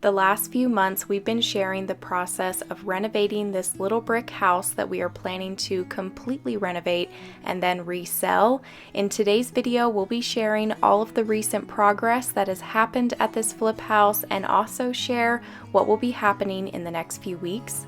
The last few months, we've been sharing the process of renovating this little brick house that we are planning to completely renovate and then resell. In today's video, we'll be sharing all of the recent progress that has happened at this flip house and also share what will be happening in the next few weeks.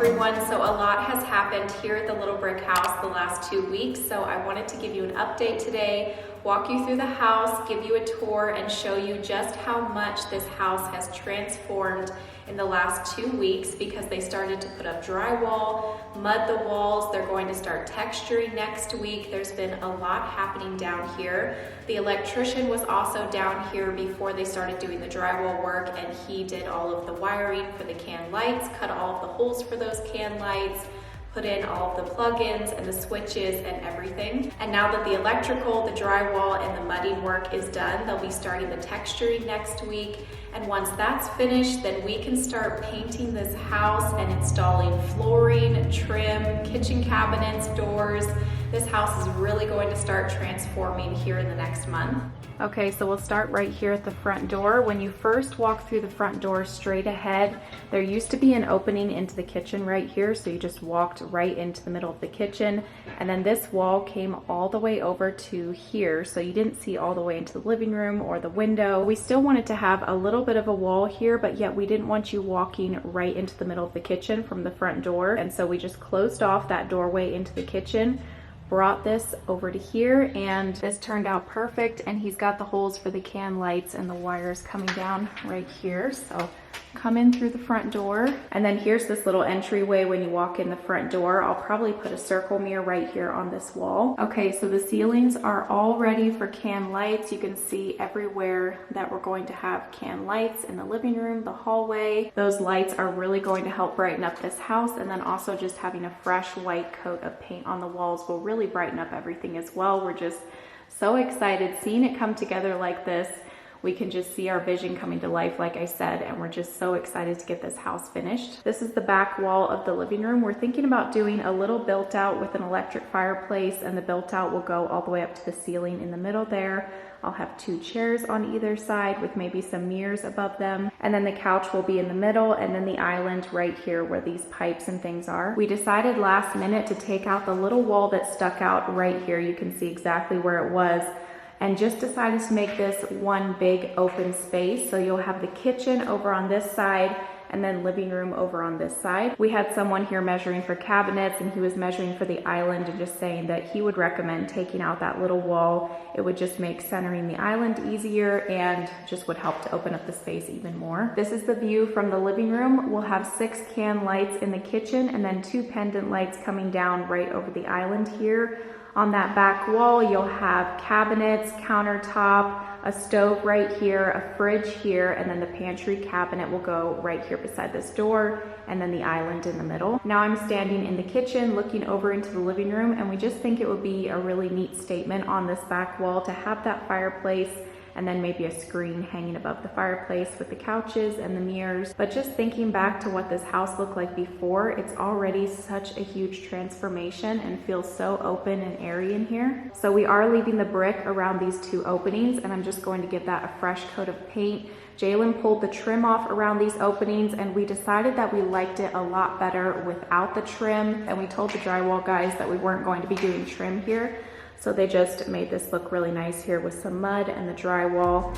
Everyone, so a lot has happened here at the little brick house the last 2 weeks, so I wanted to give you an update today, walk you through the house, give you a tour, and show you just how much this house has transformed in the last 2 weeks because they started to put up drywall, mud the walls, they're going to start texturing next week. There's been a lot happening down here. The electrician was also down here before they started doing the drywall work, and he did all of the wiring for the can lights, cut all of the holes for those can lights, put in all of the plug-ins and the switches and everything. And now that the electrical, the drywall, and the mudding work is done, they'll be starting the texturing next week. And once that's finished, then we can start painting this house and installing flooring, trim, kitchen cabinets, doors. This house is really going to start transforming here in the next month. Okay, so we'll start right here at the front door. When you first walk through the front door straight ahead, there used to be an opening into the kitchen right here, so you just walked right into the middle of the kitchen, and then this wall came all the way over to here, so you didn't see all the way into the living room or the window. We still wanted to have a little bit of a wall here, but yet we didn't want you walking right into the middle of the kitchen from the front door, and so we just closed off that doorway into the kitchen, brought this over to here, and this turned out perfect. And he's got the holes for the can lights and the wires coming down right here, so come in through the front door. And then here's this little entryway when you walk in the front door. I'll probably put a circle mirror right here on this wall. Okay, so the ceilings are all ready for can lights. You can see everywhere that we're going to have can lights in the living room, the hallway. Those lights are really going to help brighten up this house, and then also just having a fresh white coat of paint on the walls will really brighten up everything as well. We're just so excited seeing it come together like this. We can just see our vision coming to life, like I said, and we're just so excited to get this house finished. This is the back wall of the living room. We're thinking about doing a little built out with an electric fireplace, and the built out will go all the way up to the ceiling in the middle there. I'll have 2 chairs on either side with maybe some mirrors above them. And then the couch will be in the middle, and then the island right here where these pipes and things are. We decided last minute to take out the little wall that stuck out right here. You can see exactly where it was. And just decided to make this one big open space. So you'll have the kitchen over on this side and then living room over on this side. We had someone here measuring for cabinets, and he was measuring for the island and just saying that he would recommend taking out that little wall. It would just make centering the island easier and just would help to open up the space even more. This is the view from the living room. We'll have 6 can lights in the kitchen and then 2 pendant lights coming down right over the island here. On that back wall, you'll have cabinets, countertop, a stove right here, a fridge here, and then the pantry cabinet will go right here beside this door, and then the island in the middle. Now I'm standing in the kitchen looking over into the living room, and we just think it would be a really neat statement on this back wall to have that fireplace and then maybe a screen hanging above the fireplace with the couches and the mirrors. But just thinking back to what this house looked like before, it's already such a huge transformation and feels so open and airy in here. So we are leaving the brick around these 2 openings, and I'm just going to give that a fresh coat of paint. Jalen pulled the trim off around these openings, and we decided that we liked it a lot better without the trim, and we told the drywall guys that we weren't going to be doing trim here. So they just made this look really nice here with some mud and the drywall.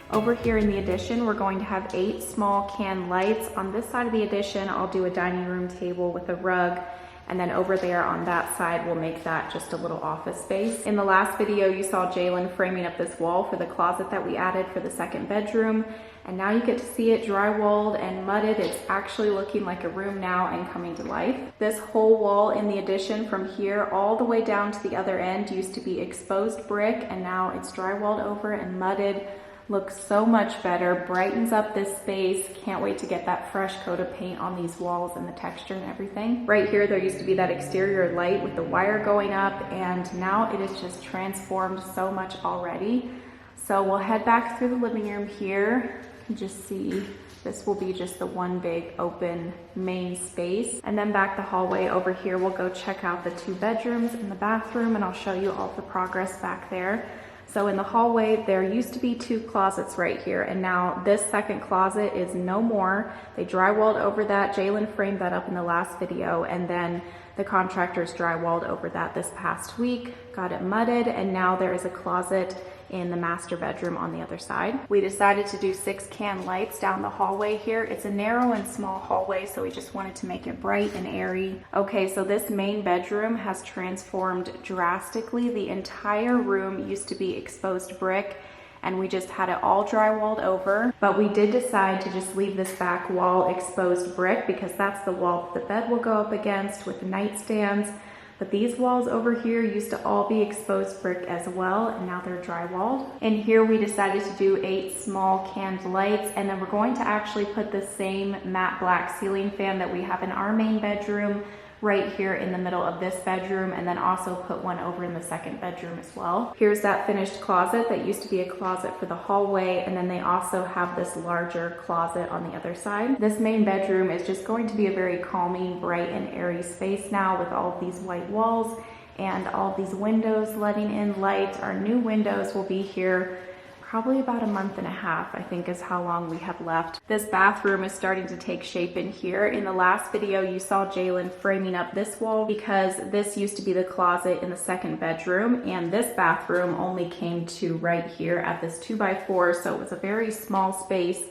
Over here in the addition, we're going to have 8 small can lights. On this side of the addition, I'll do a dining room table with a rug. And then over there on that side, we'll make that just a little office space. In the last video, you saw Jalen framing up this wall for the closet that we added for the second bedroom. And now you get to see it drywalled and mudded. It's actually looking like a room now and coming to life. This whole wall in the addition from here all the way down to the other end used to be exposed brick, and now it's drywalled over and mudded. Looks so much better, brightens up this space. Can't wait to get that fresh coat of paint on these walls and the texture and everything. Right here, there used to be that exterior light with the wire going up, and now it is just transformed so much already. So we'll head back through the living room here and just see. This will be just the one big open main space. And then back the hallway over here, we'll go check out the 2 bedrooms and the bathroom, and I'll show you all the progress back there. So in the hallway, there used to be 2 closets right here, and now this second closet is no more. They drywalled over that. Jalen framed that up in the last video, and then the contractors drywalled over that this past week, got it mudded, and now there is a closet in the master bedroom on the other side. We decided to do 6 can lights down the hallway here. It's a narrow and small hallway, so we just wanted to make it bright and airy. Okay, so this main bedroom has transformed drastically. The entire room used to be exposed brick, and we just had it all drywalled over. But we did decide to just leave this back wall exposed brick because that's the wall the bed will go up against with the nightstands. But these walls over here used to all be exposed brick as well, and now they're drywalled. In here we decided to do 8 small canned lights, and then we're going to actually put the same matte black ceiling fan that we have in our main bedroom right here in the middle of this bedroom, and then also put one over in the second bedroom as well. Here's that finished closet that used to be a closet for the hallway, and then they also have this larger closet on the other side. This main bedroom is just going to be a very calming, bright, and airy space now with all of these white walls and all these windows letting in light. Our new windows will be here probably about a month and a half, I think is how long we have left. This bathroom is starting to take shape in here. In the last video, you saw Jalen framing up this wall because this used to be the closet in the second bedroom, and this bathroom only came to right here at this 2x4, so it was a very small space,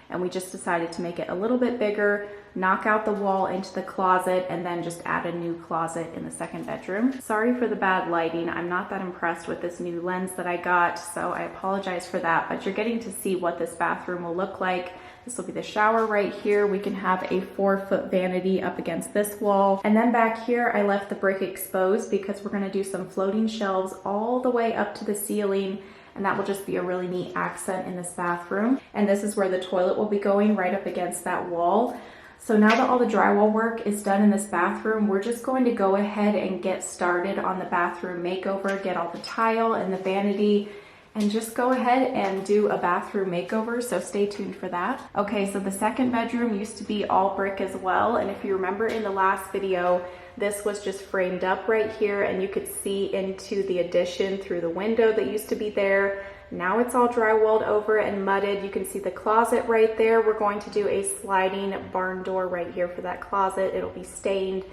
and we just decided to make it a little bit bigger, knock out the wall into the closet, and then just add a new closet in the second bedroom. Sorry for the bad lighting. I'm not that impressed with this new lens that I got, so I apologize for that, but you're getting to see what this bathroom will look like. This will be the shower right here. We can have a 4-foot vanity up against this wall. And then back here, I left the brick exposed because we're gonna do some floating shelves all the way up to the ceiling, and that will just be a really neat accent in this bathroom. And this is where the toilet will be going, right up against that wall. So now that all the drywall work is done in this bathroom, we're just going to go ahead and get started on the bathroom makeover, get all the tile and the vanity, and just go ahead and do a bathroom makeover, so stay tuned for that. Okay, so the second bedroom used to be all brick as well, and if you remember in the last video, this was just framed up right here, and you could see into the addition through the window that used to be there. Now it's all drywalled over and mudded. You can see the closet right there. We're going to do a sliding barn door right here for that closet. It'll be stained.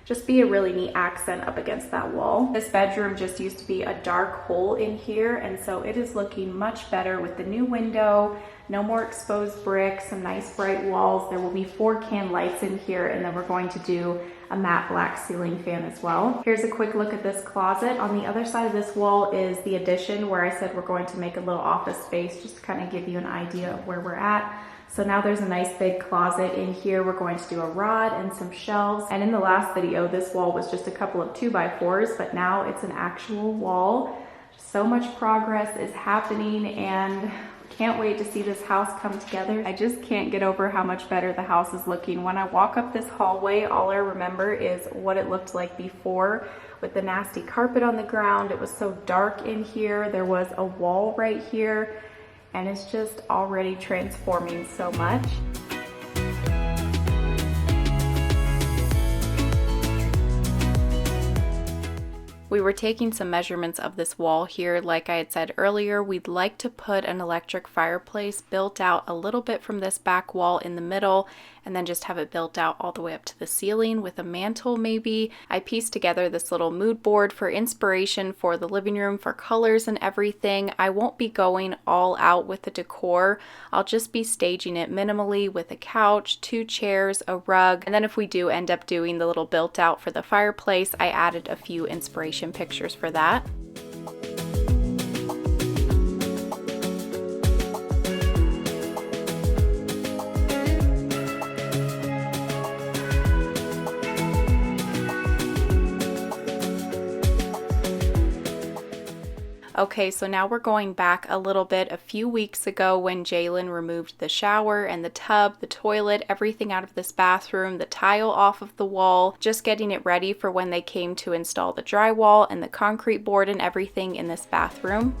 Just be a really neat accent up against that wall. This bedroom just used to be a dark hole in here, and so it is looking much better with the new window, no more exposed brick, some nice bright walls. There will be 4 can lights in here, and then we're going to do a matte black ceiling fan as well. Here's a quick look at this closet. On the other side of this wall is the addition where I said we're going to make a little office space, just to kind of give you an idea of where we're at. So now there's a nice big closet in here. We're going to do a rod and some shelves. And in the last video, this wall was just a couple of 2x4s, but now it's an actual wall. So much progress is happening, and can't wait to see this house come together. I just can't get over how much better the house is looking. When I walk up this hallway, all I remember is what it looked like before with the nasty carpet on the ground. It was so dark in here. There was a wall right here, and it's just already transforming so much. We were taking some measurements of this wall here. Like I had said earlier, we'd like to put an electric fireplace built out a little bit from this back wall in the middle, and then just have it built out all the way up to the ceiling with a mantle maybe. I pieced together this little mood board for inspiration for the living room for colors and everything. I won't be going all out with the decor. I'll just be staging it minimally with a couch, 2 chairs, a rug, and then if we do end up doing the little built out for the fireplace, I added a few inspiration pictures for that. Okay, so now we're going back a little bit a few weeks ago when Jalen removed the shower and the tub, the toilet, everything out of this bathroom, the tile off of the wall, just getting it ready for when they came to install the drywall and the concrete board and everything in this bathroom.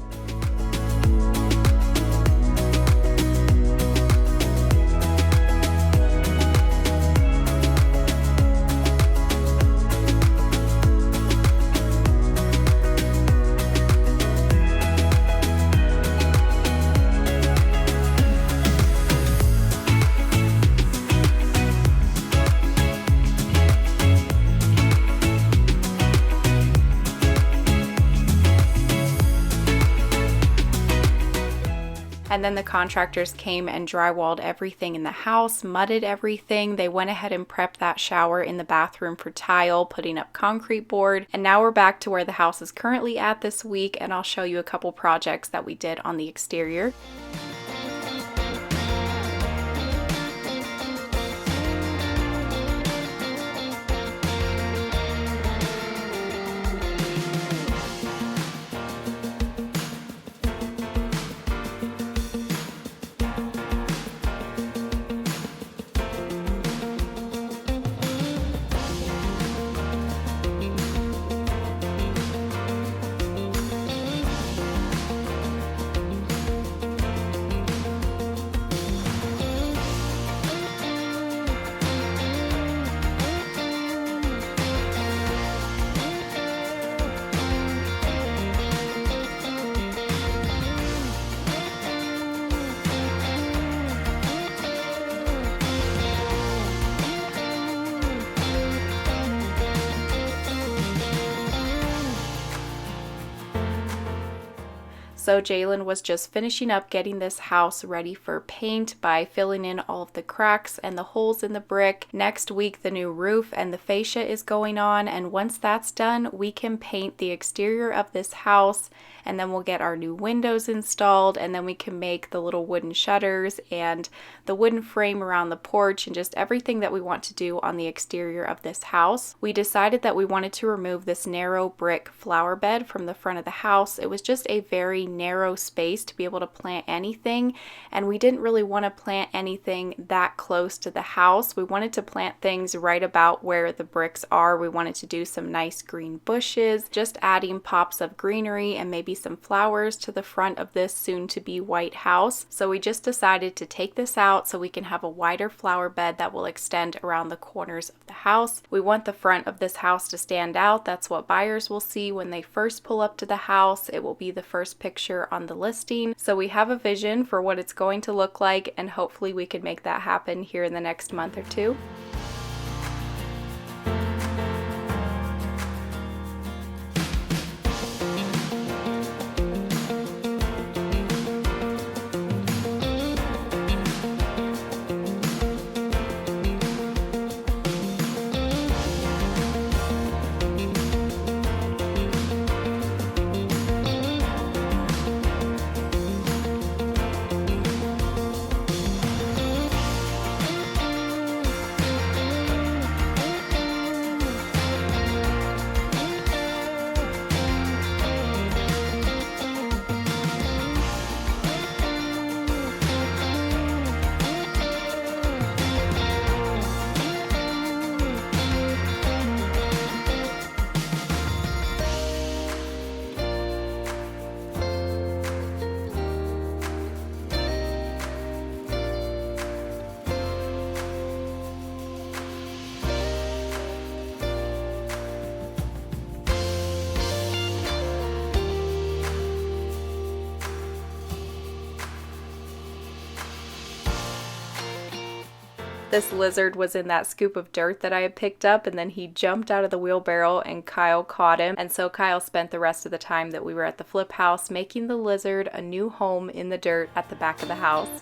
And then the contractors came and drywalled everything in the house, mudded everything. They went ahead and prepped that shower in the bathroom for tile, putting up concrete board. And now we're back to where the house is currently at this week, and I'll show you a couple projects that we did on the exterior. So Jalen was just finishing up getting this house ready for paint by filling in all of the cracks and the holes in the brick. Next week, the new roof and the fascia is going on, and once that's done, we can paint the exterior of this house, and then we'll get our new windows installed, and then we can make the little wooden shutters and the wooden frame around the porch and just everything that we want to do on the exterior of this house. We decided that we wanted to remove this narrow brick flower bed from the front of the house. It was just a very narrow space to be able to plant anything, and we didn't really want to plant anything that close to the house. We wanted to plant things right about where the bricks are. We wanted to do some nice green bushes, just adding pops of greenery and maybe some flowers to the front of this soon to be white house. So we just decided to take this out so we can have a wider flower bed that will extend around the corners of the house. We want the front of this house to stand out. That's what buyers will see when they first pull up to the house. It will be the first picture on the listing. So we have a vision for what it's going to look like, and hopefully we can make that happen here in the next month or two. This lizard was in that scoop of dirt that I had picked up, and then he jumped out of the wheelbarrow and Kyle caught him. And so Kyle spent the rest of the time that we were at the flip house making the lizard a new home in the dirt at the back of the house.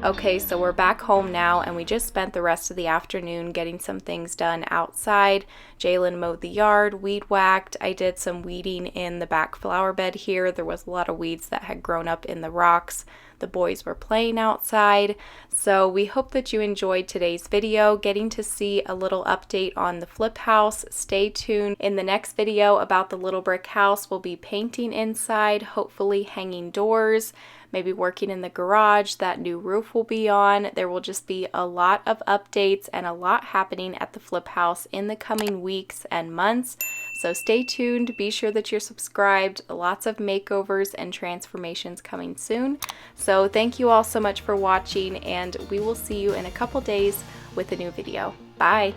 Okay, so we're back home now, and we just spent the rest of the afternoon getting some things done outside. Jalen mowed the yard, weed whacked. I did some weeding in the back flower bed here. There was a lot of weeds that had grown up in the rocks. The boys were playing outside. So we hope that you enjoyed today's video, getting to see a little update on the flip house. Stay tuned. In the next video about the little brick house, we'll be painting inside, hopefully hanging doors, maybe working in the garage. That new roof will be on. There will just be a lot of updates and a lot happening at the flip house in the coming weeks and months. So stay tuned. Be sure that you're subscribed. Lots of makeovers and transformations coming soon. So thank you all so much for watching, and we will see you in a couple days with a new video. Bye.